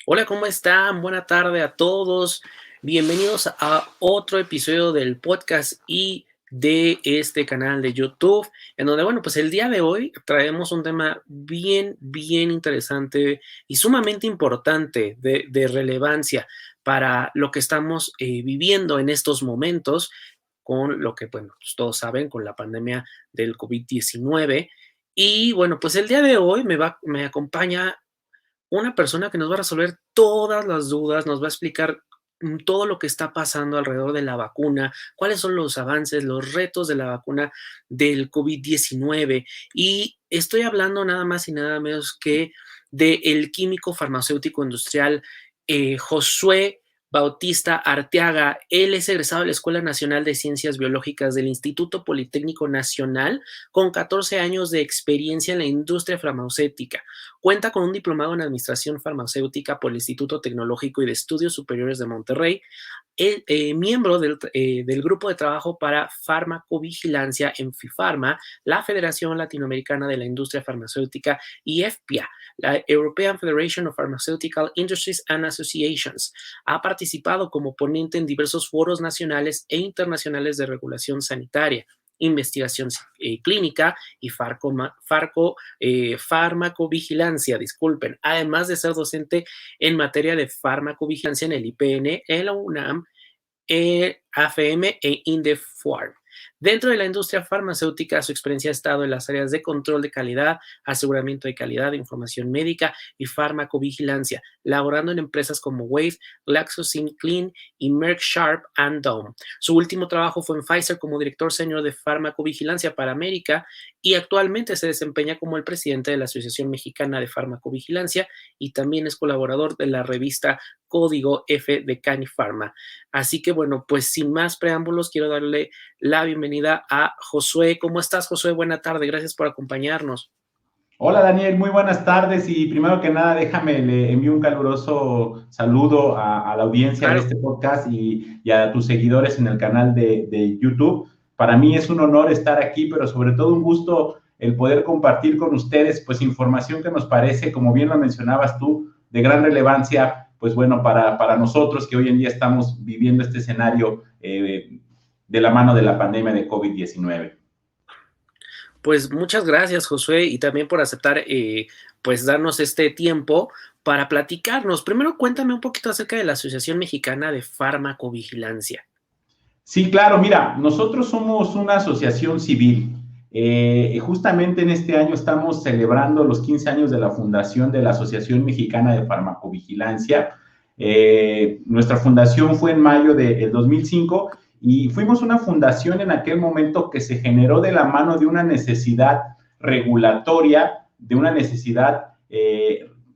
Hola, ¿cómo están? Buena tarde a todos. Bienvenidos a otro episodio del podcast y de este canal de YouTube, en donde, bueno, pues el día de hoy traemos un tema bien interesante y sumamente importante de relevancia para lo que estamos viviendo en estos momentos con lo que, bueno, pues todos saben, con la pandemia del COVID-19. Y bueno, pues el día de hoy me acompaña una persona que nos va a resolver todas las dudas, nos va a explicar todo lo que está pasando alrededor de la vacuna, cuáles son los avances, los retos de la vacuna del COVID-19. Y estoy hablando nada más y nada menos que del químico farmacéutico industrial Josué Bautista Arteaga. Él es egresado de la Escuela Nacional de Ciencias Biológicas del Instituto Politécnico Nacional, con 14 años de experiencia en la industria farmacéutica. Cuenta con un diplomado en Administración Farmacéutica por el Instituto Tecnológico y de Estudios Superiores de Monterrey, miembro del Grupo de Trabajo para Farmacovigilancia en FIFARMA, la Federación Latinoamericana de la Industria Farmacéutica, y EFPIA, la European Federation of Pharmaceutical Industries and Associations. Ha participado como ponente en diversos foros nacionales e internacionales de regulación sanitaria, investigación clínica y farmacovigilancia, además de ser docente en materia de farmacovigilancia en el IPN, en la UNAM, AFM e INDEFARM. Dentro de la industria farmacéutica, su experiencia ha estado en las áreas de control de calidad, aseguramiento de calidad, información médica y farmacovigilancia, laborando en empresas como Wave, GlaxoSmithKline y Merck Sharp and Dohme. Su último trabajo fue en Pfizer como director senior de farmacovigilancia para América, y actualmente se desempeña como el presidente de la Asociación Mexicana de Farmacovigilancia y también es colaborador de la revista Código F de Canifarma. Así que bueno, pues sin más preámbulos, quiero darle la bienvenida a Josué. ¿Cómo estás, Josué? Buena tarde, gracias por acompañarnos. Hola Daniel, muy buenas tardes y primero que nada déjame, le envío un caluroso saludo a la audiencia de Claro. este podcast y a tus seguidores en el canal de YouTube. Para mí es un honor estar aquí, pero sobre todo un gusto el poder compartir con ustedes pues información que nos parece, como bien lo mencionabas tú, de gran relevancia, pues bueno, para nosotros que hoy en día estamos viviendo este escenario de la mano de la pandemia de COVID-19. Pues muchas gracias, Josué, y también por aceptar, pues darnos este tiempo para platicarnos. Primero, cuéntame un poquito acerca de la Asociación Mexicana de Farmacovigilancia. Sí, claro, mira, nosotros somos una asociación civil. Justamente en este año estamos celebrando los 15 años de la fundación de la Asociación Mexicana de Farmacovigilancia. Nuestra fundación fue en mayo del 2005 y fuimos una fundación en aquel momento que se generó de la mano de una necesidad regulatoria, de una necesidad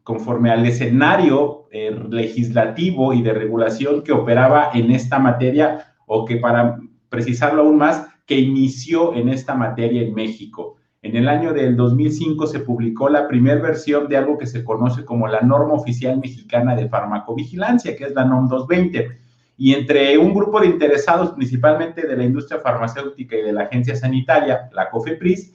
conforme al escenario legislativo y de regulación que operaba en esta materia, o que, para precisarlo aún más, que inició en esta materia en México. En el año del 2005 se publicó la primera versión de algo que se conoce como la Norma Oficial Mexicana de Farmacovigilancia, que es la NOM 220. Y entre un grupo de interesados, principalmente de la industria farmacéutica y de la agencia sanitaria, la COFEPRIS,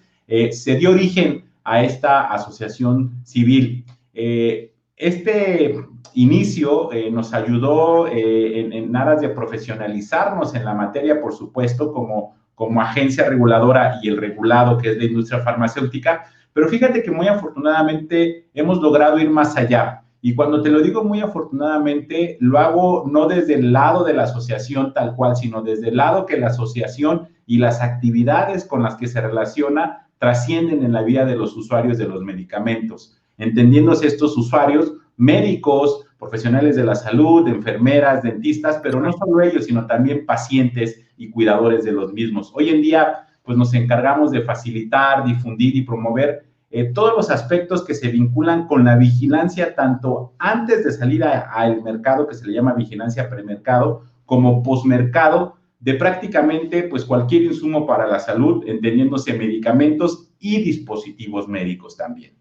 se dio origen a esta asociación civil. Este inicio nos ayudó en aras de profesionalizarnos en la materia, por supuesto, como agencia reguladora y el regulado que es la industria farmacéutica, pero fíjate que muy afortunadamente hemos logrado ir más allá. Y cuando te lo digo muy afortunadamente, lo hago no desde el lado de la asociación tal cual, sino desde el lado que la asociación y las actividades con las que se relaciona trascienden en la vida de los usuarios de los medicamentos, entendiéndose estos usuarios médicos, profesionales de la salud, enfermeras, dentistas, pero no solo ellos, sino también pacientes y cuidadores de los mismos. Hoy en día, pues nos encargamos de facilitar, difundir y promover todos los aspectos que se vinculan con la vigilancia, tanto antes de salir al mercado, que se le llama vigilancia premercado, como posmercado, de prácticamente pues cualquier insumo para la salud, entendiéndose medicamentos y dispositivos médicos también.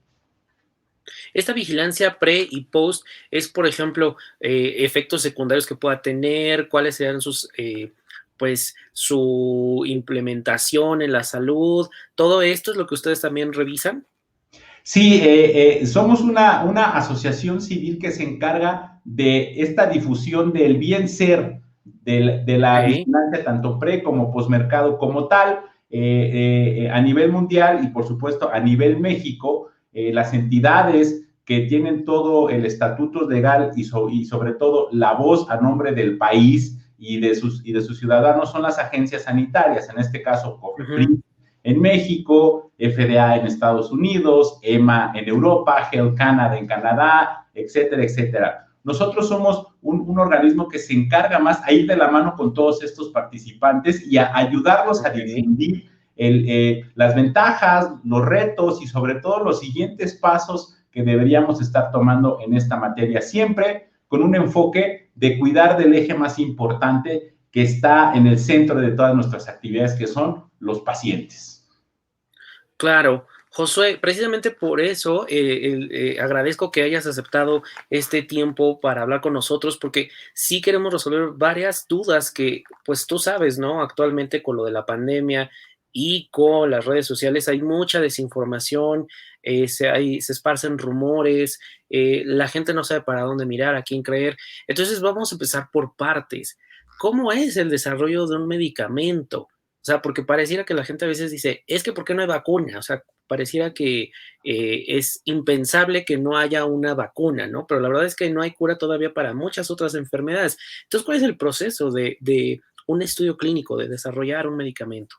Esta vigilancia pre y post es, por ejemplo, efectos secundarios que pueda tener, cuáles sean sus, pues, su implementación en la salud, todo esto es lo que ustedes también revisan. Sí, somos una asociación civil que se encarga de esta difusión del bien ser, de la Ok, vigilancia tanto pre como posmercado como tal, a nivel mundial y por supuesto a nivel México, las entidades que tienen todo el estatuto legal y sobre todo la voz a nombre del país y de sus ciudadanos son las agencias sanitarias, en este caso ujú, COFEPRIS en México, FDA en Estados Unidos, EMA en Europa, Health Canada en Canadá, etcétera, etcétera. Nosotros somos un organismo que se encarga más a ir de la mano con todos estos participantes y a ayudarlos a ok. difundir las ventajas, los retos y sobre todo los siguientes pasos que deberíamos estar tomando en esta materia, siempre con un enfoque de cuidar del eje más importante que está en el centro de todas nuestras actividades, que son los pacientes. Claro, Josué, precisamente por eso agradezco que hayas aceptado este tiempo para hablar con nosotros, porque sí queremos resolver varias dudas que, pues tú sabes, ¿no? Actualmente con lo de la pandemia y con las redes sociales hay mucha desinformación, se esparcen rumores, la gente no sabe para dónde mirar, a quién creer. Entonces vamos a empezar por partes. ¿Cómo es el desarrollo de un medicamento? O sea, porque pareciera que la gente a veces dice, es que ¿por qué no hay vacuna? O sea, pareciera que es impensable que no haya una vacuna, ¿no? Pero la verdad es que no hay cura todavía para muchas otras enfermedades. Entonces, ¿cuál es el proceso de un estudio clínico, de desarrollar un medicamento?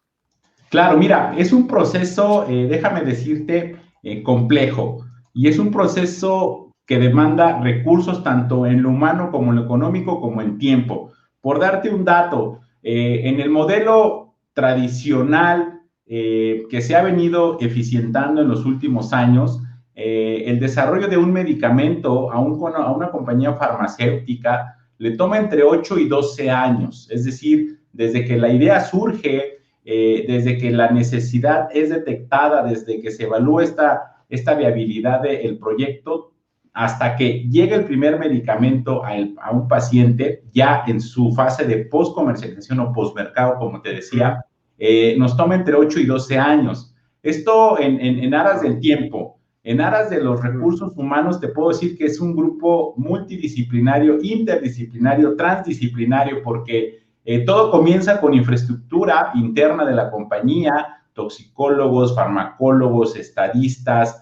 Claro, mira, es un proceso, déjame decirte, complejo y es un proceso que demanda recursos tanto en lo humano como en lo económico como en tiempo. Por darte un dato, en el modelo tradicional que se ha venido eficientando en los últimos años, el desarrollo de un medicamento a una compañía farmacéutica le toma entre 8 y 12 años, es decir, desde que la idea surge desde que la necesidad es detectada, desde que se evalúa esta viabilidad del proyecto, hasta que llega el primer medicamento a un paciente, ya en su fase de post-comercialización o post-mercado, como te decía, nos toma entre 8 y 12 años. Esto en aras del Wow. tiempo. En aras de los Ujú, recursos humanos, te puedo decir que es un grupo multidisciplinario, interdisciplinario, transdisciplinario, porque todo comienza con infraestructura interna de la compañía, toxicólogos, farmacólogos, estadistas,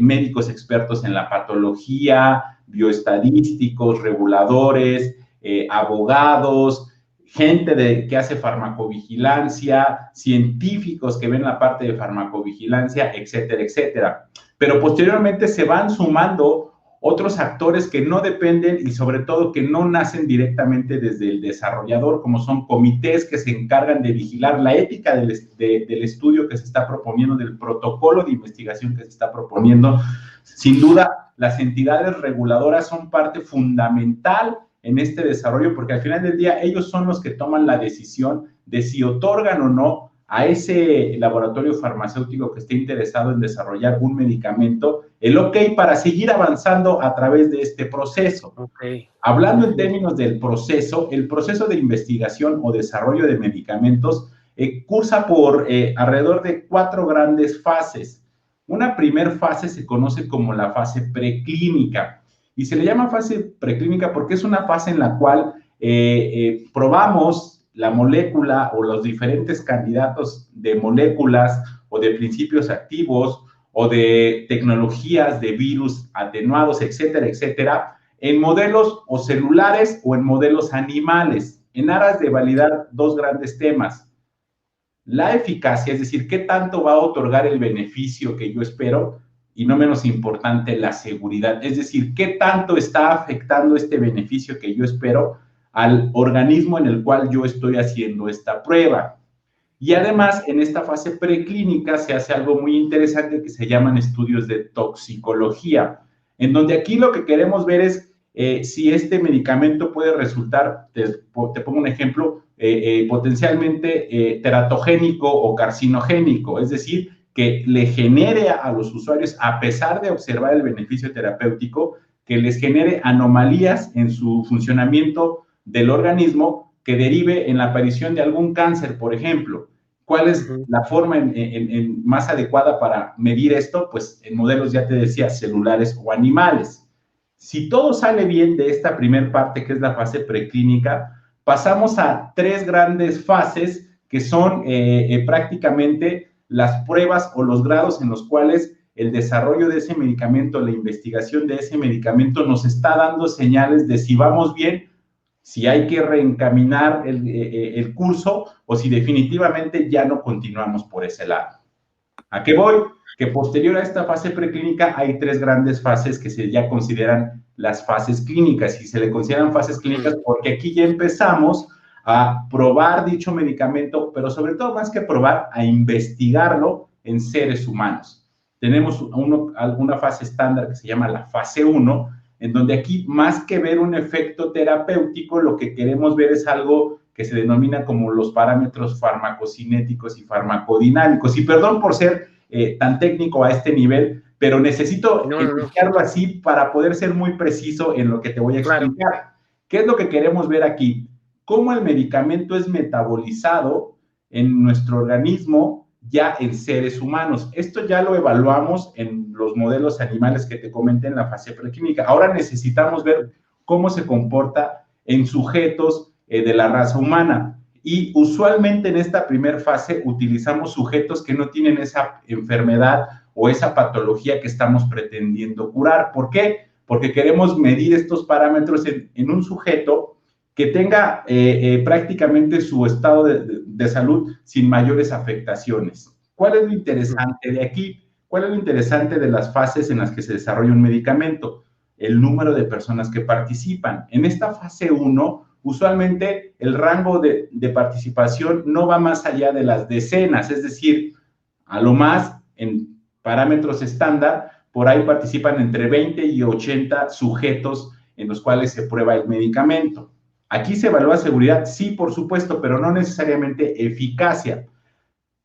médicos expertos en la patología, bioestadísticos, reguladores, abogados, que hace farmacovigilancia, científicos que ven la parte de farmacovigilancia, etcétera, etcétera. Pero posteriormente se van sumando otros actores que no dependen y sobre todo que no nacen directamente desde el desarrollador, como son comités que se encargan de vigilar la ética del estudio que se está proponiendo, del protocolo de investigación que se está proponiendo. Sin duda, las entidades reguladoras son parte fundamental en este desarrollo, porque al final del día ellos son los que toman la decisión de si otorgan o no a ese laboratorio farmacéutico que esté interesado en desarrollar un medicamento el ok para seguir avanzando a través de este proceso. ok. Hablando en Ujú, términos del proceso, el proceso de investigación o desarrollo de medicamentos cursa por alrededor de 4 grandes fases. Una primera fase se conoce como la fase preclínica y se le llama fase preclínica porque es una fase en la cual probamos la molécula o los diferentes candidatos de moléculas o de principios activos o de tecnologías de virus atenuados, etcétera, etcétera, en modelos o celulares o en modelos animales, en aras de validar dos grandes temas. La eficacia, es decir, qué tanto va a otorgar el beneficio que yo espero, y no menos importante, la seguridad, es decir, qué tanto está afectando este beneficio que yo espero al organismo en el cual yo estoy haciendo esta prueba. Y ujú. además, en esta fase preclínica se hace algo muy interesante que se llaman estudios de toxicología, en donde aquí lo que queremos ver es si este medicamento puede resultar, te pongo un ejemplo, potencialmente teratogénico o carcinogénico, es decir, que le genere a los usuarios, a pesar de observar el beneficio terapéutico, que les genere anomalías en su funcionamiento del organismo que derive en la aparición de algún cáncer, por ejemplo. ¿Cuál es la forma más adecuada para medir esto? Pues en modelos, ya te decía, celulares o animales. Si todo sale bien de esta primera parte, que es la fase preclínica, pasamos a 3 grandes fases que son prácticamente las pruebas o los grados en los cuales el desarrollo de ese medicamento, la investigación de ese medicamento nos está dando señales de si vamos bien, si hay que reencaminar el curso o si definitivamente ya no continuamos por ese lado. ¿A qué voy? Que posterior a esta fase preclínica hay 3 grandes fases que se ya consideran las fases clínicas, y se le consideran fases clínicas porque aquí ya empezamos a probar dicho medicamento, pero sobre todo, más que probar, a investigarlo en seres humanos. Tenemos una fase estándar que se llama la fase 1, en donde aquí, más que ver un efecto terapéutico, lo que queremos ver es algo que se denomina como los parámetros farmacocinéticos y farmacodinámicos. Y perdón por ser tan técnico a este nivel, pero necesito explicarlo así para poder ser muy preciso en lo que te voy a explicar. Claro. ¿Qué es lo que queremos ver aquí? Cómo el medicamento es metabolizado en nuestro organismo ya en seres humanos. Esto ya lo evaluamos en los modelos animales que te comenté en la fase preclínica. Ahora necesitamos ver cómo se comporta en sujetos de la raza humana. Y usualmente en esta primera fase utilizamos sujetos que no tienen esa enfermedad o esa patología que estamos pretendiendo curar. ¿Por qué? Porque queremos medir estos parámetros en un sujeto que tenga prácticamente su estado de salud sin mayores afectaciones. ¿Cuál es lo interesante de aquí? ¿Cuál es lo interesante de las fases en las que se desarrolla un medicamento? El número de personas que participan. En esta fase 1, usualmente el rango de participación no va más allá de las decenas, es decir, a lo más en parámetros estándar, por ahí participan entre 20 y 80 sujetos en los cuales se prueba el medicamento. ¿Aquí se evalúa seguridad? Sí, por supuesto, pero no necesariamente eficacia.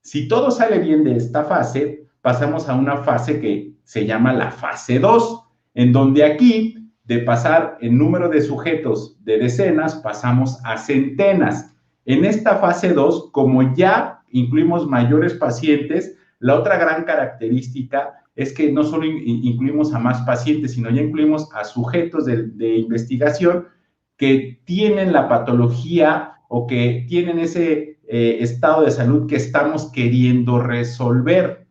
Si todo sale bien de esta fase, pasamos a una fase que se llama la fase 2, en donde aquí, de pasar el número de sujetos de decenas, pasamos a centenas. En esta fase 2, como ya incluimos mayores pacientes, la otra gran característica es que no solo incluimos a más pacientes, sino ya incluimos a sujetos de investigación que tienen la patología o que tienen ese estado de salud que estamos queriendo resolver.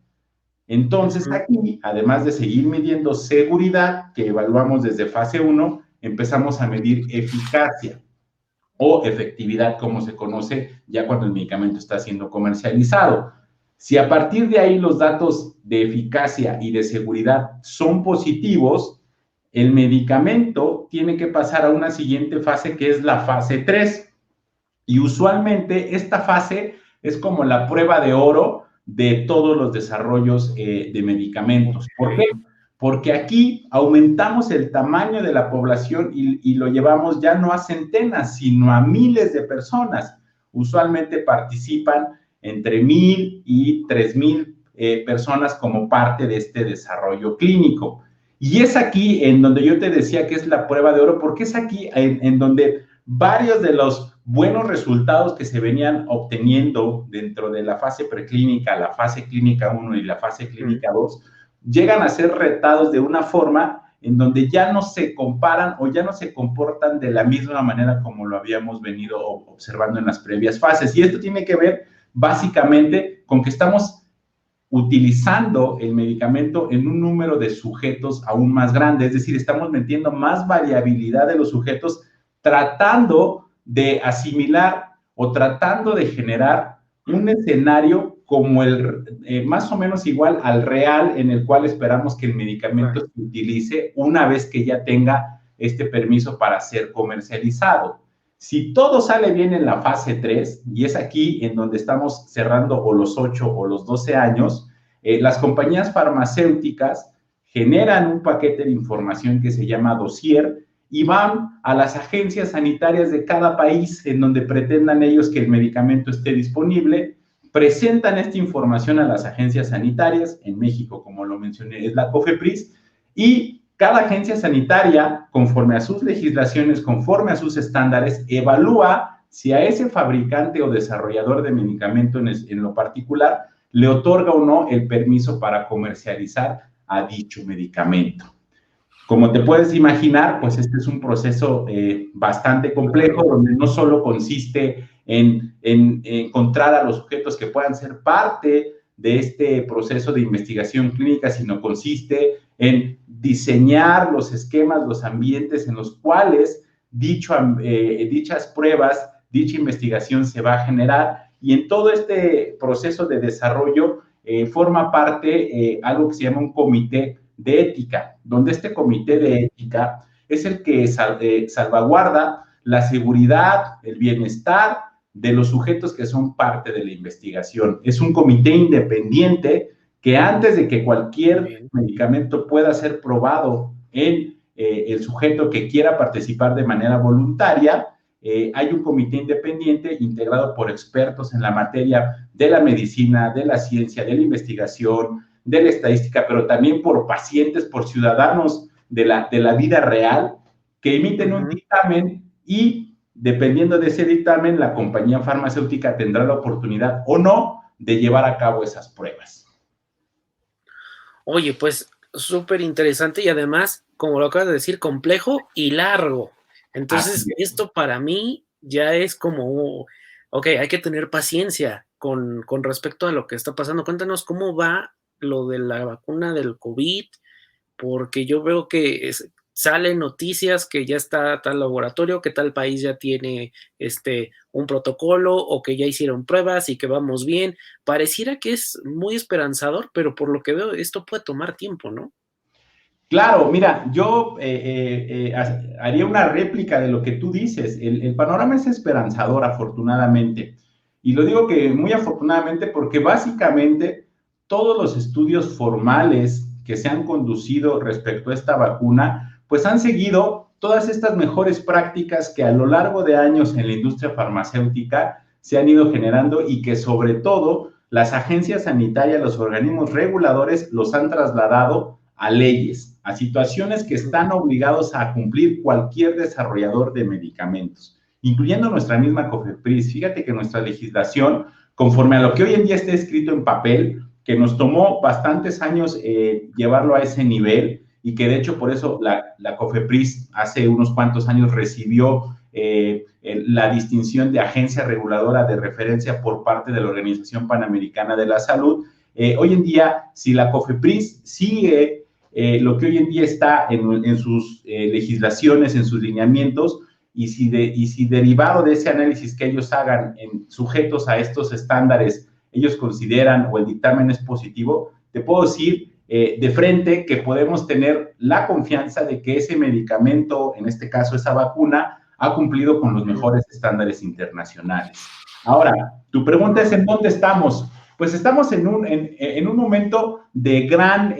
Entonces, aquí, además de seguir midiendo seguridad, que evaluamos desde fase 1, empezamos a medir eficacia o efectividad, como se conoce ya cuando el medicamento está siendo comercializado. Si a partir de ahí los datos de eficacia y de seguridad son positivos, el medicamento tiene que pasar a una siguiente fase, que es la fase 3. Y usualmente esta fase es como la prueba de oro de todos los desarrollos de medicamentos. ¿Por qué? Porque aquí aumentamos el tamaño de la población y lo llevamos ya no a centenas, sino a miles de personas. Usualmente participan entre 1,000 y 3,000 personas como parte de este desarrollo clínico. Y es aquí en donde yo te decía que es la prueba de oro, porque es aquí en donde varios de los buenos resultados que se venían obteniendo dentro de la fase preclínica, la fase clínica 1 y la fase clínica 2, llegan a ser retados de una forma en donde ya no se comparan o ya no se comportan de la misma manera como lo habíamos venido observando en las previas fases. Y esto tiene que ver básicamente con que estamos utilizando el medicamento en un número de sujetos aún más grande, es decir, estamos metiendo más variabilidad de los sujetos tratando de asimilar o tratando de generar un escenario como más o menos igual al real en el cual esperamos que el medicamento se utilice una vez que ya tenga este permiso para ser comercializado. Si todo sale bien en la fase 3, y es aquí en donde estamos cerrando o los 8 o los 12 años, las compañías farmacéuticas generan un paquete de información que se llama dossier y van a las agencias sanitarias de cada país en donde pretendan ellos que el medicamento esté disponible, presentan esta información a las agencias sanitarias. En México, como lo mencioné, es la COFEPRIS, y cada agencia sanitaria, conforme a sus legislaciones, conforme a sus estándares, evalúa si a ese fabricante o desarrollador de medicamento en lo particular le otorga o no el permiso para comercializar a dicho medicamento. Como te puedes imaginar, pues este es un proceso bastante complejo, donde no solo consiste en encontrar a los sujetos que puedan ser parte de este proceso de investigación clínica, sino consiste en diseñar los esquemas, los ambientes en los cuales dichas pruebas, dicha investigación se va a generar, y en todo este proceso de desarrollo forma parte algo que se llama un comité de ética, donde este comité de ética es el que salvaguarda la seguridad, el bienestar de los sujetos que son parte de la investigación. Es un comité independiente que antes de que cualquier medicamento pueda ser probado en el sujeto que quiera participar de manera voluntaria, hay un comité independiente integrado por expertos en la materia de la medicina, de la ciencia, de la investigación, de la estadística, pero también por pacientes, por ciudadanos de la vida real, que emiten un dictamen, y dependiendo de ese dictamen, la compañía farmacéutica tendrá la oportunidad o no de llevar a cabo esas pruebas. Oye, pues súper interesante, y además, como lo acabas de decir, complejo y largo. Entonces, esto para mí ya es como, ok, hay que tener paciencia con respecto a lo que está pasando. Cuéntanos cómo va lo de la vacuna del COVID, porque yo veo que salen noticias que ya está tal laboratorio, que tal país ya tiene un protocolo, o que ya hicieron pruebas y que vamos bien. Pareciera que es muy esperanzador, pero por lo que veo, esto puede tomar tiempo, ¿no? Claro, mira, yo haría una réplica de lo que tú dices. El panorama es esperanzador, afortunadamente. Y lo digo que muy afortunadamente porque básicamente todos los estudios formales que se han conducido respecto a esta vacuna, pues han seguido todas estas mejores prácticas que a lo largo de años en la industria farmacéutica se han ido generando, y que sobre todo las agencias sanitarias, los organismos reguladores los han trasladado a leyes, a situaciones que están obligados a cumplir cualquier desarrollador de medicamentos, incluyendo nuestra misma COFEPRIS. Fíjate que nuestra legislación, conforme a lo que hoy en día está escrito en papel, que nos tomó bastantes años llevarlo a ese nivel, y que de hecho por eso la COFEPRIS hace unos cuantos años recibió la distinción de agencia reguladora de referencia por parte de la Organización Panamericana de la Salud. Hoy en día, si la COFEPRIS sigue lo que hoy en día está en sus legislaciones, en sus lineamientos, y si derivado de ese análisis que ellos hagan sujetos a estos estándares, ellos consideran o el dictamen es positivo, te puedo decir de frente que podemos tener la confianza de que ese medicamento, en este caso esa vacuna, ha cumplido con los mejores estándares internacionales. Ahora, tu pregunta es ¿en dónde estamos? Pues estamos en un momento de gran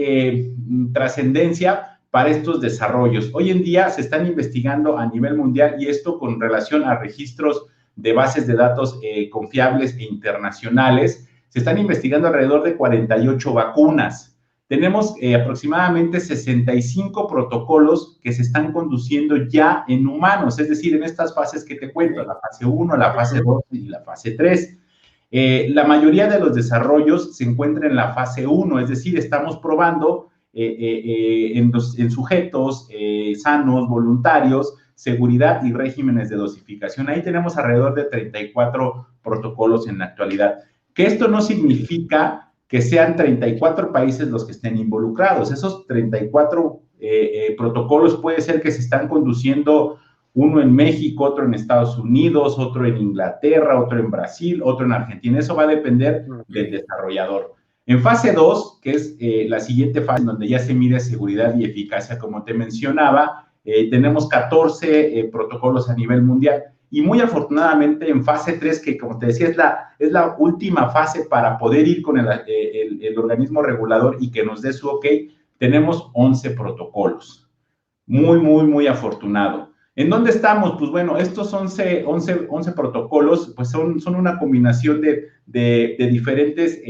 trascendencia para estos desarrollos. Hoy en día se están investigando a nivel mundial, y esto con relación a registros de bases de datos confiables e internacionales. Se están investigando alrededor de 48 vacunas. Tenemos aproximadamente 65 protocolos que se están conduciendo ya en humanos, es decir, en estas fases que te cuento, la fase 1, la fase 2 y la fase 3. La mayoría de los desarrollos se encuentran en la fase 1, es decir, estamos probando en sujetos sanos, voluntarios, seguridad y regímenes de dosificación. Ahí tenemos alrededor de 34 protocolos en la actualidad. Que esto no significa que sean 34 países los que estén involucrados. Esos 34 protocolos puede ser que se están conduciendo, uno en México, otro en Estados Unidos, otro en Inglaterra, otro en Brasil, otro en Argentina. Eso va a depender del desarrollador. En fase 2, que es la siguiente fase donde ya se mide seguridad y eficacia, como te mencionaba, tenemos 14 protocolos a nivel mundial. Y muy afortunadamente en fase 3, que como te decía es la última fase para poder ir con el organismo regulador y que nos dé su ok, tenemos 11 protocolos. Muy, muy, muy afortunado. ¿En dónde estamos? Pues bueno, estos 11 protocolos pues son una combinación de diferentes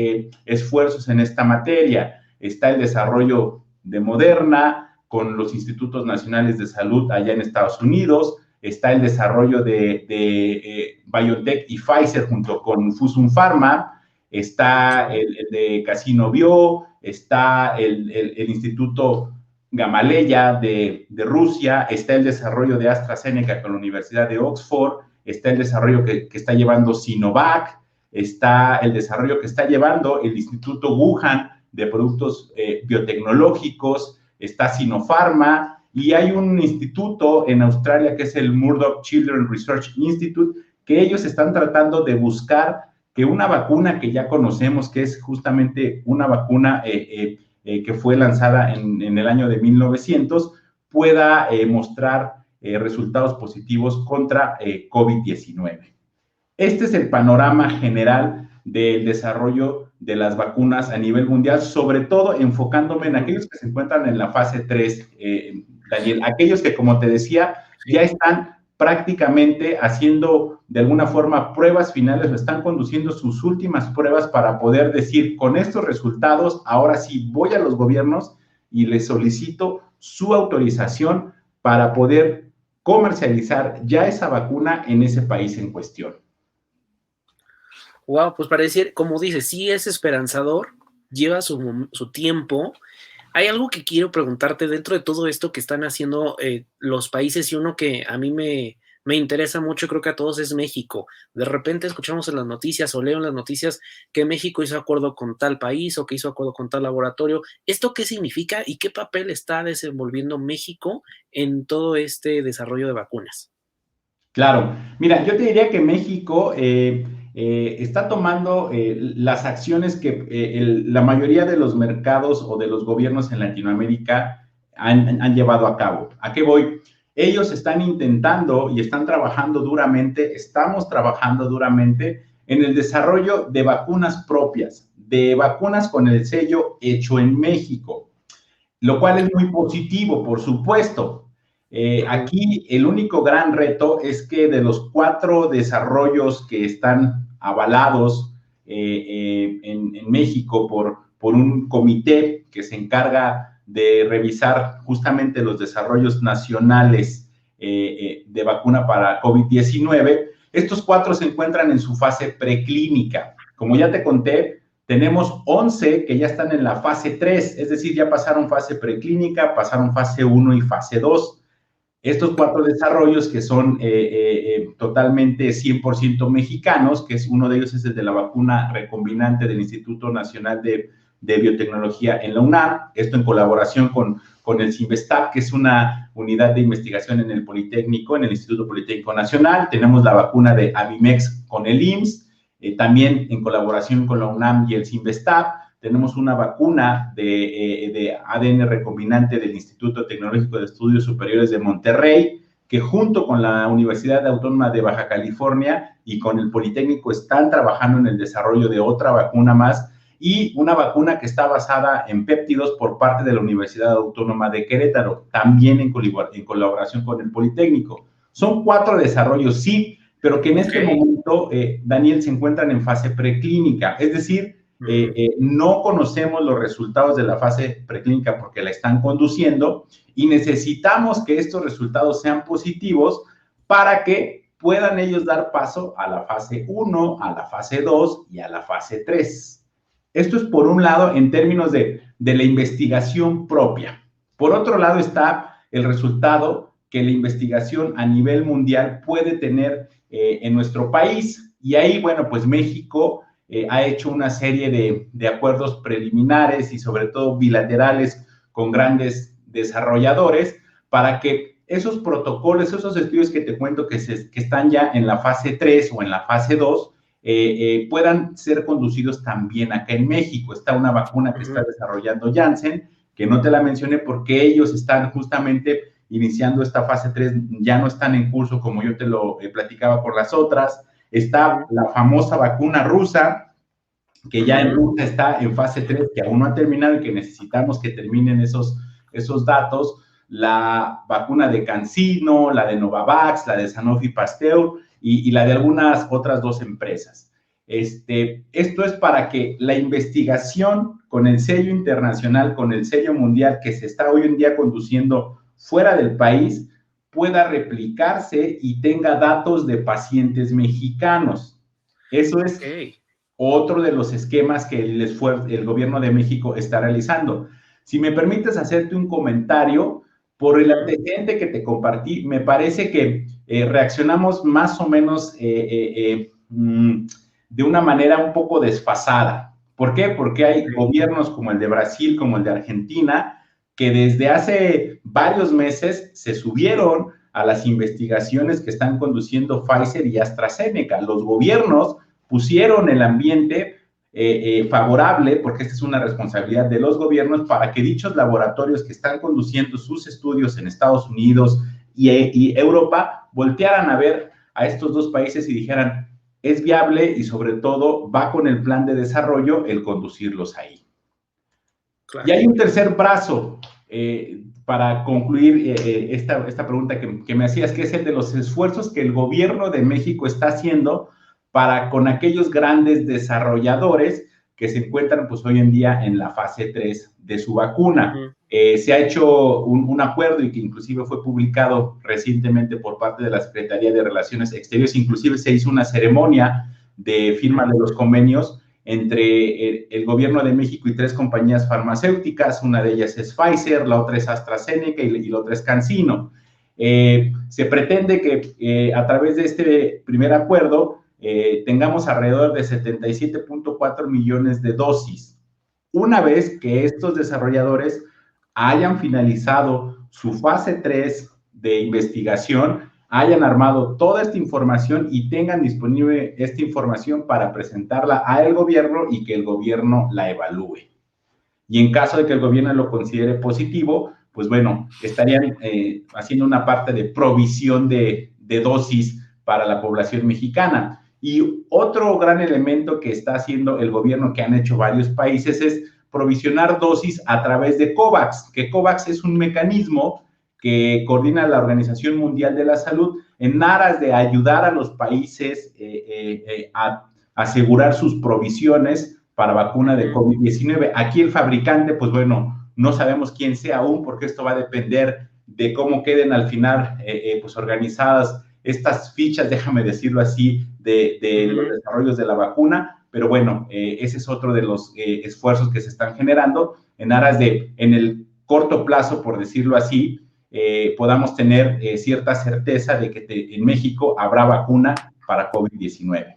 esfuerzos en esta materia. Está el desarrollo de Moderna con los Institutos Nacionales de Salud allá en Estados Unidos, está el desarrollo de BioNTech y Pfizer junto con Fosun Pharma, está el de Casino Bio, está el Instituto Gamaleya de Rusia, está el desarrollo de AstraZeneca con la Universidad de Oxford, está el desarrollo que está llevando Sinovac, está el desarrollo que está llevando el Instituto Wuhan de productos biotecnológicos, está Sinopharma, y hay un instituto en Australia que es el Murdoch Children Research Institute, que ellos están tratando de buscar que una vacuna que ya conocemos, que es justamente una vacuna que fue lanzada en el año de 1900, pueda mostrar resultados positivos contra COVID-19. Este es el panorama general del desarrollo de las vacunas a nivel mundial, sobre todo enfocándome en aquellos que se encuentran en la fase 3, Daniel, aquellos que, como te decía, ya están prácticamente haciendo de alguna forma pruebas finales o están conduciendo sus últimas pruebas para poder decir, con estos resultados, ahora sí voy a los gobiernos y les solicito su autorización para poder comercializar ya esa vacuna en ese país en cuestión. Wow, pues parece, como dices, sí es esperanzador, lleva su tiempo. Hay algo que quiero preguntarte dentro de todo esto que están haciendo los países, y uno que a mí me interesa mucho, creo que a todos, es México. De repente escuchamos en las noticias o leo en las noticias que México hizo acuerdo con tal país o que hizo acuerdo con tal laboratorio. ¿Esto qué significa y qué papel está desenvolviendo México en todo este desarrollo de vacunas? Claro, mira, yo te diría que México está tomando las acciones que la mayoría de los mercados o de los gobiernos en Latinoamérica han llevado a cabo. ¿A qué voy? Ellos están intentando y están trabajando duramente, estamos trabajando duramente en el desarrollo de vacunas propias, de vacunas con el sello hecho en México, lo cual es muy positivo, por supuesto. Aquí el único gran reto es que de los 4 desarrollos que están avalados en México por un comité que se encarga de revisar justamente los desarrollos nacionales de vacuna para COVID-19, estos 4 se encuentran en su fase preclínica. Como ya te conté, tenemos 11 que ya están en la fase 3, es decir, ya pasaron fase preclínica, pasaron fase 1 y fase 2. Estos 4 desarrollos que son totalmente 100% mexicanos, que es uno de ellos es el de la vacuna recombinante del Instituto Nacional de Biotecnología en la UNAM, esto en colaboración con el CINVESTAP, que es una unidad de investigación en el Politécnico, en el Instituto Politécnico Nacional. Tenemos la vacuna de Avimex con el IMSS, también en colaboración con la UNAM y el CINVESTAP. Tenemos una vacuna de ADN recombinante del Instituto Tecnológico de Estudios Superiores de Monterrey, que junto con la Universidad Autónoma de Baja California y con el Politécnico están trabajando en el desarrollo de otra vacuna más, y una vacuna que está basada en péptidos por parte de la Universidad Autónoma de Querétaro, también en colaboración con el Politécnico. Son 4 desarrollos, sí, pero que en este momento, Daniel, se encuentran en fase preclínica, es decir, no conocemos los resultados de la fase preclínica porque la están conduciendo y necesitamos que estos resultados sean positivos para que puedan ellos dar paso a la fase 1, a la fase 2 y a la fase 3. Esto es por un lado en términos de la investigación propia. Por otro lado está el resultado que la investigación a nivel mundial puede tener en nuestro país, y ahí, bueno, pues México ha hecho una serie de acuerdos preliminares y sobre todo bilaterales con grandes desarrolladores para que esos protocolos, esos estudios que te cuento que están ya en la fase 3 o en la fase 2, puedan ser conducidos también acá en México. Está una vacuna que está desarrollando Janssen, que no te la mencioné porque ellos están justamente iniciando esta fase 3, ya no están en curso como yo te lo platicaba por las otras. Está la famosa vacuna rusa, que ya en Rusia está en fase 3, que aún no ha terminado y que necesitamos que terminen esos datos. la vacuna de CanSino, la de Novavax, la de Sanofi Pasteur y la de algunas otras 2 empresas. Esto es para que la investigación con el sello internacional, con el sello mundial que se está hoy en día conduciendo fuera del país, pueda replicarse y tenga datos de pacientes mexicanos. Eso es otro de los esquemas que el gobierno de México está realizando. Si me permites hacerte un comentario, por el antecedente que te compartí, me parece que reaccionamos más o menos de una manera un poco desfasada. ¿Por qué? Porque hay gobiernos como el de Brasil, como el de Argentina, que desde hace varios meses se subieron a las investigaciones que están conduciendo Pfizer y AstraZeneca. Los gobiernos pusieron el ambiente favorable, porque esta es una responsabilidad de los gobiernos, para que dichos laboratorios que están conduciendo sus estudios en Estados Unidos y Europa voltearan a ver a estos 2 países y dijeran, es viable y sobre todo va con el plan de desarrollo el conducirlos ahí. Claro. Y hay un tercer brazo para concluir esta pregunta que me hacías, que es el de los esfuerzos que el gobierno de México está haciendo para con aquellos grandes desarrolladores que se encuentran pues hoy en día en la fase 3 de su vacuna. Se ha hecho un acuerdo y que inclusive fue publicado recientemente por parte de la Secretaría de Relaciones Exteriores, inclusive se hizo una ceremonia de firma de los convenios entre el gobierno de México y 3 compañías farmacéuticas, una de ellas es Pfizer, la otra es AstraZeneca y la otra es CanSino. Se pretende que a través de este primer acuerdo tengamos alrededor de 77.4 millones de dosis. Una vez que estos desarrolladores hayan finalizado su fase 3 de investigación, hayan armado toda esta información y tengan disponible esta información para presentarla al gobierno y que el gobierno la evalúe. Y en caso de que el gobierno lo considere positivo, pues bueno, estarían haciendo una parte de provisión de dosis para la población mexicana. Y otro gran elemento que está haciendo el gobierno, que han hecho varios países, es provisionar dosis a través de COVAX, que COVAX es un mecanismo que coordina la Organización Mundial de la Salud en aras de ayudar a los países a asegurar sus provisiones para vacuna de COVID-19. Aquí el fabricante, pues bueno, no sabemos quién sea aún, porque esto va a depender de cómo queden al final pues organizadas estas fichas, déjame decirlo así, de los desarrollos de la vacuna, pero bueno, ese es otro de los esfuerzos que se están generando en aras de, en el corto plazo, por decirlo así, podamos tener cierta certeza de que en México habrá vacuna para COVID-19.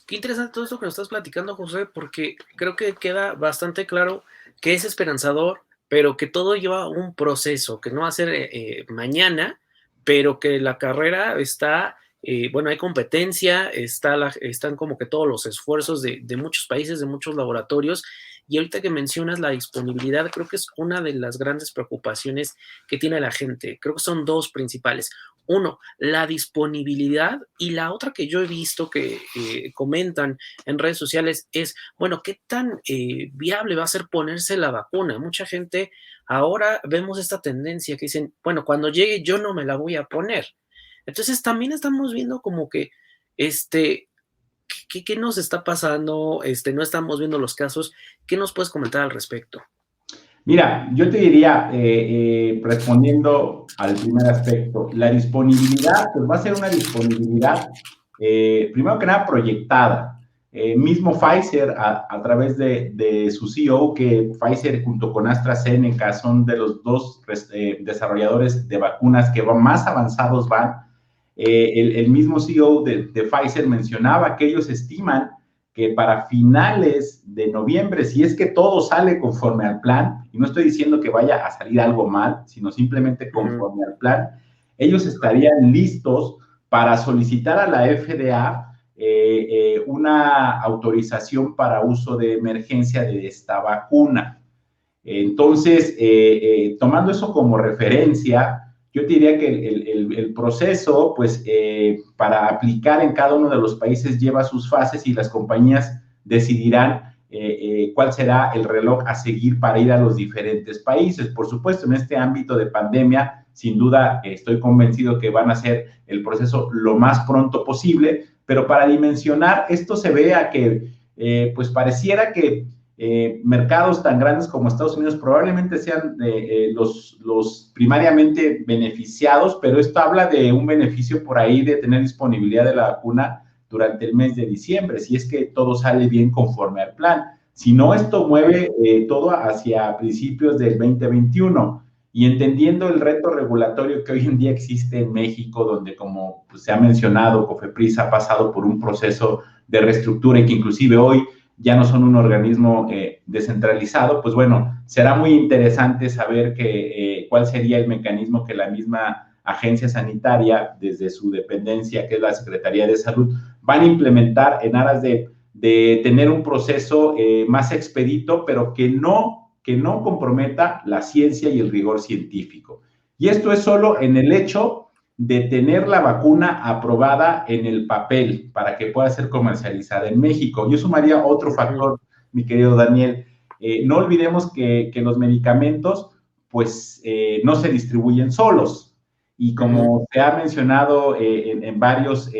Qué interesante todo esto que nos estás platicando, José, porque creo que queda bastante claro que es esperanzador, pero que todo lleva un proceso, que no va a ser mañana, pero que la carrera está, bueno, hay competencia, están como que todos los esfuerzos de muchos países, de muchos laboratorios, y ahorita que mencionas la disponibilidad, creo que es una de las grandes preocupaciones que tiene la gente. Creo que son 2 principales. Uno, la disponibilidad, y la otra que yo he visto que comentan en redes sociales es, bueno, ¿qué tan viable va a ser ponerse la vacuna? Mucha gente, ahora vemos esta tendencia que dicen, bueno, cuando llegue yo no me la voy a poner. Entonces también estamos viendo como que, ¿qué nos está pasando? No estamos viendo los casos. ¿Qué nos puedes comentar al respecto? Mira, yo te diría, respondiendo al primer aspecto, la disponibilidad, pues va a ser una disponibilidad, primero que nada, proyectada. Mismo Pfizer, a través de su CEO, que Pfizer junto con AstraZeneca son de los 2 desarrolladores de vacunas que más avanzados van. El mismo CEO de Pfizer mencionaba que ellos estiman que para finales de noviembre, si es que todo sale conforme al plan, y no estoy diciendo que vaya a salir algo mal, sino simplemente conforme al plan, ellos estarían listos para solicitar a la FDA una autorización para uso de emergencia de esta vacuna. Entonces, tomando eso como referencia, yo diría que el proceso, pues, para aplicar en cada uno de los países lleva sus fases y las compañías decidirán cuál será el reloj a seguir para ir a los diferentes países. Por supuesto, en este ámbito de pandemia, sin duda, estoy convencido que van a hacer el proceso lo más pronto posible, pero para dimensionar esto se ve a que, pues pareciera que mercados tan grandes como Estados Unidos probablemente sean los primariamente beneficiados, pero esto habla de un beneficio por ahí de tener disponibilidad de la vacuna durante el mes de diciembre, si es que todo sale bien conforme al plan. Si no, esto mueve todo hacia principios del 2021. Y entendiendo el reto regulatorio que hoy en día existe en México, donde, como pues, se ha mencionado, COFEPRIS ha pasado por un proceso de reestructura y que inclusive hoy ya no son un organismo descentralizado, pues bueno, será muy interesante saber cuál sería el mecanismo que la misma agencia sanitaria, desde su dependencia, que es la Secretaría de Salud, van a implementar en aras de tener un proceso más expedito, pero que no comprometa la ciencia y el rigor científico. Y esto es solo en el hecho de tener la vacuna aprobada en el papel para que pueda ser comercializada en México. Yo sumaría otro factor, mi querido Daniel. No olvidemos que los medicamentos, pues, no se distribuyen solos. Y como se ha mencionado en varios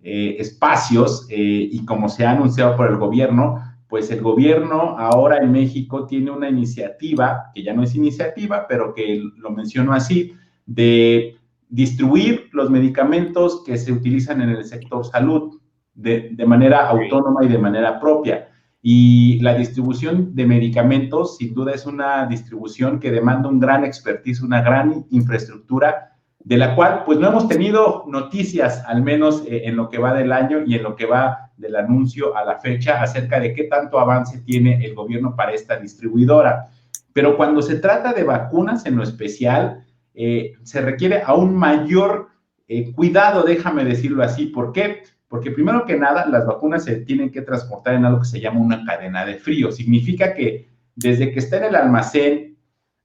espacios y como se ha anunciado por el gobierno, pues el gobierno ahora en México tiene una iniciativa, que ya no es iniciativa, pero que lo menciono así, de distribuir los medicamentos que se utilizan en el sector salud de manera autónoma y de manera propia. Y la distribución de medicamentos, sin duda, es una distribución que demanda un gran expertise, una gran infraestructura, de la cual pues no hemos tenido noticias, al menos en lo que va del año y en lo que va del anuncio a la fecha, acerca de qué tanto avance tiene el gobierno para esta distribuidora. Pero cuando se trata de vacunas en lo especial, se requiere aún mayor cuidado, déjame decirlo así. ¿Por qué? Porque primero que nada, las vacunas se tienen que transportar en algo que se llama una cadena de frío. Significa que desde que está en el almacén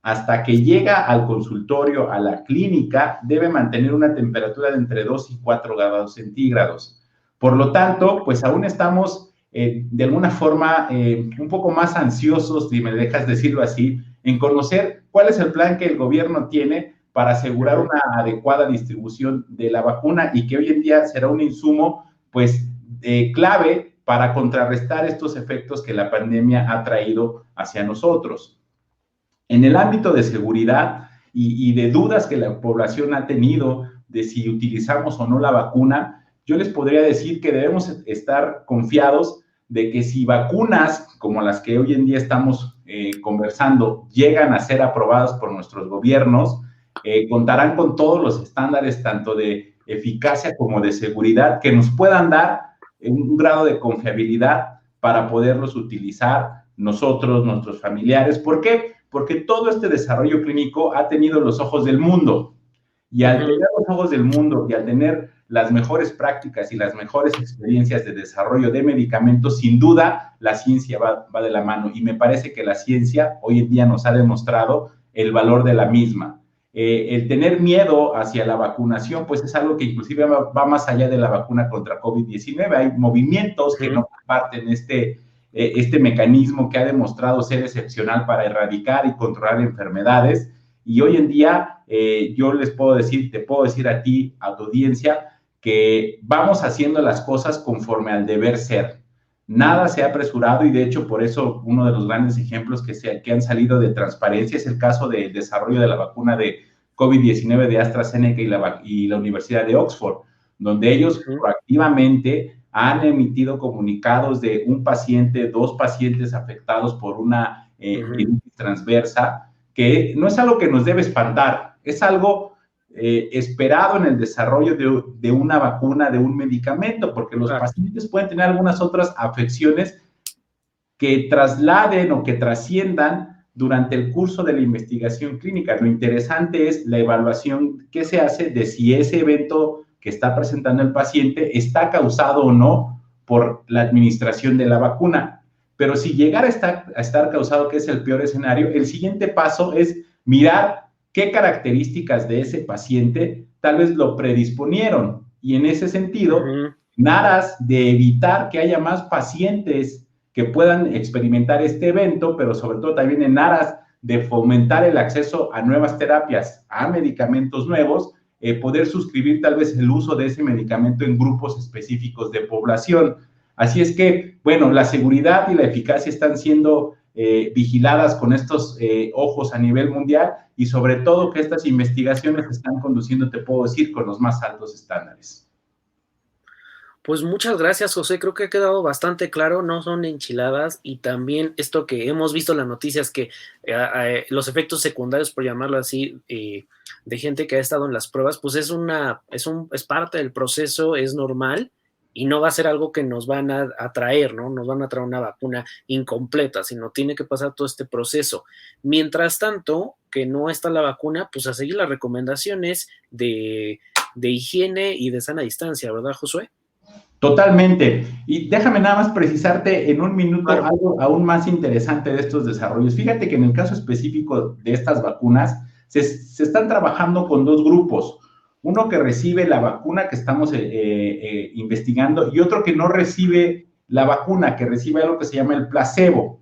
hasta que llega al consultorio, a la clínica, debe mantener una temperatura de entre 2 y 4 grados centígrados. Por lo tanto, pues aún estamos de alguna forma un poco más ansiosos, si me dejas decirlo así, en conocer cuál es el plan que el gobierno tiene para asegurar una adecuada distribución de la vacuna y que hoy en día será un insumo, pues, clave para contrarrestar estos efectos que la pandemia ha traído hacia nosotros. En el ámbito de seguridad y de dudas que la población ha tenido de si utilizamos o no la vacuna, yo les podría decir que debemos estar confiados de que si vacunas como las que hoy en día estamos conversando llegan a ser aprobadas por nuestros gobiernos, contarán con todos los estándares tanto de eficacia como de seguridad que nos puedan dar un grado de confiabilidad para poderlos utilizar nosotros, nuestros familiares. ¿Por qué? Porque todo este desarrollo clínico ha tenido los ojos del mundo. Y al tener los ojos del mundo y al tener las mejores prácticas y las mejores experiencias de desarrollo de medicamentos, sin duda la ciencia va de la mano. Y me parece que la ciencia hoy en día nos ha demostrado el valor de la misma. El tener miedo hacia la vacunación, pues es algo que inclusive va más allá de la vacuna contra COVID-19. Hay movimientos que no comparten este mecanismo que ha demostrado ser excepcional para erradicar y controlar enfermedades. Y hoy en día yo les puedo decir, te puedo decir a ti, a tu audiencia, que vamos haciendo las cosas conforme al deber ser. Nada se ha apresurado y de hecho por eso uno de los grandes ejemplos que han salido de transparencia es el caso del desarrollo de la vacuna de COVID-19 de AstraZeneca y la Universidad de Oxford, donde ellos proactivamente han emitido comunicados de un paciente, 2 pacientes afectados por una meningitis transversa, que no es algo que nos debe espantar, es algo esperado en el desarrollo de una vacuna, de un medicamento, porque los pacientes pueden tener algunas otras afecciones que trasladen o que trasciendan durante el curso de la investigación clínica. Lo interesante es la evaluación que se hace de si ese evento que está presentando el paciente está causado o no por la administración de la vacuna. Pero si llegara a estar causado, que es el peor escenario, el siguiente paso es mirar qué características de ese paciente tal vez lo predisponieron. Y en ese sentido, en aras de evitar que haya más pacientes que puedan experimentar este evento, pero sobre todo también en aras de fomentar el acceso a nuevas terapias, a medicamentos nuevos, poder suscribir tal vez el uso de ese medicamento en grupos específicos de población. Así es que, bueno, la seguridad y la eficacia están siendo vigiladas con estos ojos a nivel mundial y sobre todo que estas investigaciones se están conduciendo, te puedo decir, con los más altos estándares. Pues muchas gracias, José. Creo que ha quedado bastante claro, no son enchiladas y también esto que hemos visto en las noticias que los efectos secundarios, por llamarlo así, de gente que ha estado en las pruebas, pues es parte del proceso, es normal y no va a ser algo que nos van a traer, ¿no? Nos van a traer una vacuna incompleta, sino tiene que pasar todo este proceso. Mientras tanto, que no está la vacuna, pues a seguir las recomendaciones de higiene y de sana distancia, ¿verdad, Josué? Totalmente. Y déjame nada más precisarte en un minuto Claro. algo aún más interesante de estos desarrollos. Fíjate que en el caso específico de estas vacunas, se están trabajando con dos grupos. Uno que recibe la vacuna que estamos investigando y otro que no recibe la vacuna, que recibe algo que se llama el placebo.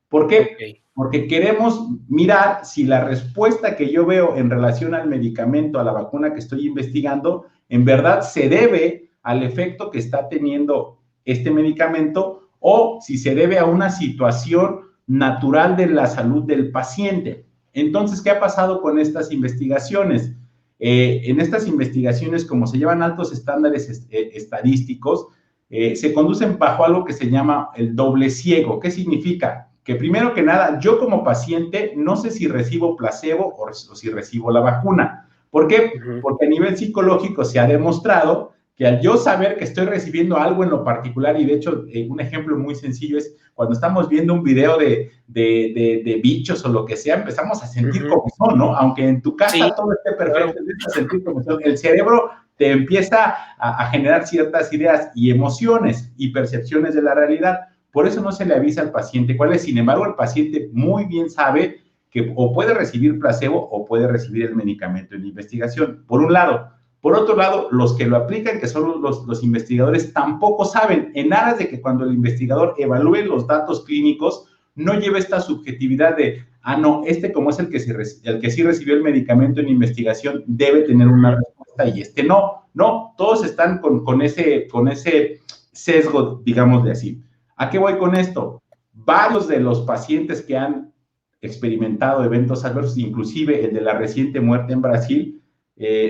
¿Por qué? Okay. Porque queremos mirar si la respuesta que yo veo en relación al medicamento, a la vacuna que estoy investigando, en verdad se debe al efecto que está teniendo este medicamento o si se debe a una situación natural de la salud del paciente. Entonces, ¿qué ha pasado con estas investigaciones? En estas investigaciones, como se llevan altos estándares estadísticos, se conducen bajo algo que se llama el doble ciego. ¿Qué significa? Que primero que nada, yo como paciente no sé si recibo placebo o si recibo la vacuna. ¿Por qué? Porque a nivel psicológico se ha demostrado que al yo saber que estoy recibiendo algo en lo particular, y de hecho un ejemplo muy sencillo es cuando estamos viendo un video de bichos o lo que sea, empezamos a sentir comezón, ¿no? Aunque en tu casa sí, todo esté perfecto, claro. Empiezas a sentir comezón. El cerebro te empieza a generar ciertas ideas y emociones y percepciones de la realidad. Por eso no se le avisa al paciente cuál es. Sin embargo, el paciente muy bien sabe que o puede recibir placebo o puede recibir el medicamento en investigación, por un lado. Por otro lado, los que lo aplican, que son los investigadores, tampoco saben, en aras de que cuando el investigador evalúe los datos clínicos, no lleve esta subjetividad de, no, como es el que sí recibió el medicamento en investigación, debe tener una respuesta y no, todos están con ese sesgo, digamos de así. ¿A qué voy con esto? Varios de los pacientes que han experimentado eventos adversos, inclusive el de la reciente muerte en Brasil,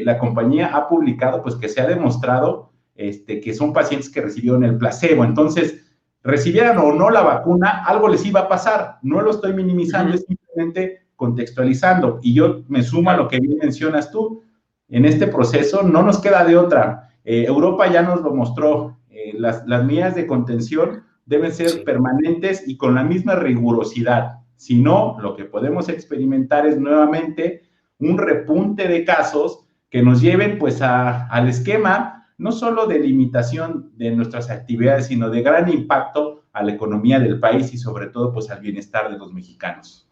la compañía ha publicado pues que se ha demostrado que son pacientes que recibieron el placebo. Entonces, recibieran o no la vacuna, algo les iba a pasar. No lo estoy minimizando, es simplemente contextualizando. Y yo me sumo a lo que bien mencionas tú. En este proceso no nos queda de otra. Europa ya nos lo mostró. Las medidas de contención deben ser permanentes y con la misma rigurosidad. Si no, lo que podemos experimentar es nuevamente un repunte de casos que nos lleven pues al esquema no solo de limitación de nuestras actividades, sino de gran impacto a la economía del país y sobre todo pues al bienestar de los mexicanos.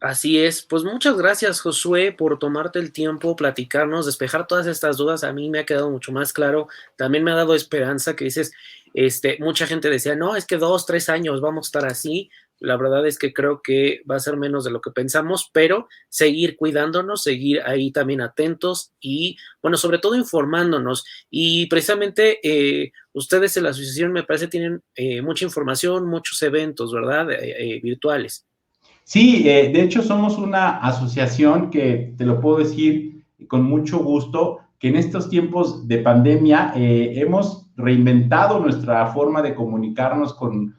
Así es, pues muchas gracias, Josué, por tomarte el tiempo, platicarnos, despejar todas estas dudas. A mí me ha quedado mucho más claro, también me ha dado esperanza que dices, mucha gente decía, no, es que 2, 3 años vamos a estar así. La verdad es que creo que va a ser menos de lo que pensamos, pero seguir cuidándonos, seguir ahí también atentos y, bueno, sobre todo informándonos. Y precisamente ustedes en la asociación, me parece, tienen mucha información, muchos eventos, ¿verdad? Virtuales. Sí, de hecho somos una asociación que, te lo puedo decir con mucho gusto, que en estos tiempos de pandemia hemos reinventado nuestra forma de comunicarnos con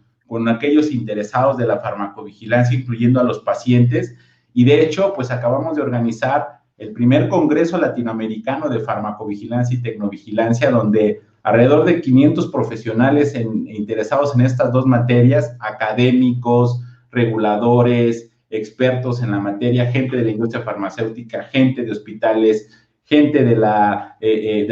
aquellos interesados de la farmacovigilancia, incluyendo a los pacientes, y de hecho, pues acabamos de organizar el primer Congreso Latinoamericano de Farmacovigilancia y Tecnovigilancia, donde alrededor de 500 profesionales interesados en estas dos materias, académicos, reguladores, expertos en la materia, gente de la industria farmacéutica, gente de hospitales, gente de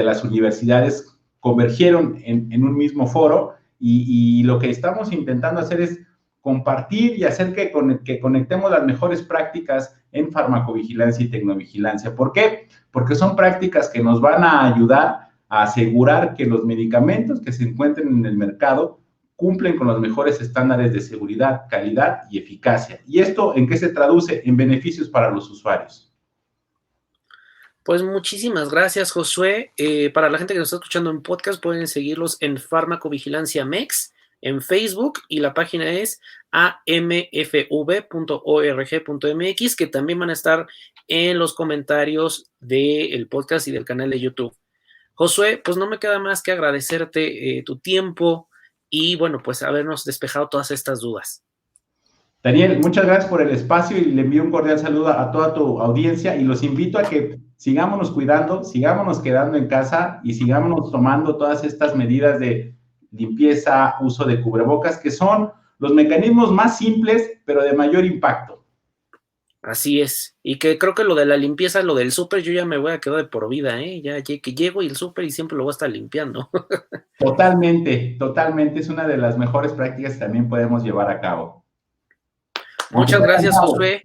las universidades, convergieron en un mismo foro y lo que estamos intentando hacer es compartir y hacer que conectemos las mejores prácticas en farmacovigilancia y tecnovigilancia. ¿Por qué? Porque son prácticas que nos van a ayudar a asegurar que los medicamentos que se encuentren en el mercado cumplen con los mejores estándares de seguridad, calidad y eficacia. ¿Y esto en qué se traduce? En beneficios para los usuarios. Pues muchísimas gracias, Josué. Para la gente que nos está escuchando en podcast, pueden seguirlos en Farmacovigilancia MEX en Facebook y la página es amfv.org.mx, que también van a estar en los comentarios del podcast y del canal de YouTube. Josué, pues no me queda más que agradecerte tu tiempo y bueno, pues habernos despejado todas estas dudas. Daniel, muchas gracias por el espacio y le envío un cordial saludo a toda tu audiencia y los invito a que sigámonos cuidando, sigámonos quedando en casa y sigámonos tomando todas estas medidas de limpieza, uso de cubrebocas, que son los mecanismos más simples, pero de mayor impacto. Así es, y que creo que lo de la limpieza, lo del súper, yo ya me voy a quedar de por vida, ya que llego y el súper y siempre lo voy a estar limpiando. Totalmente, totalmente, es una de las mejores prácticas que también podemos llevar a cabo. Muchas gracias, Josué.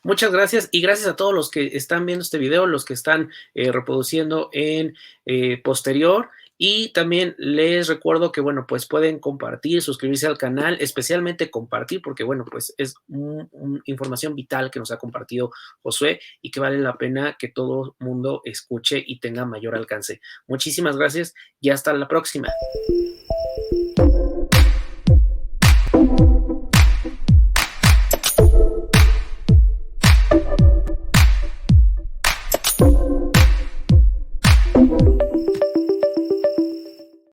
Muchas gracias y gracias a todos los que están viendo este video, los que están reproduciendo en posterior. Y también les recuerdo que, bueno, pues pueden compartir, suscribirse al canal, especialmente compartir, porque, bueno, pues es información vital que nos ha compartido Josué y que vale la pena que todo el mundo escuche y tenga mayor alcance. Muchísimas gracias y hasta la próxima.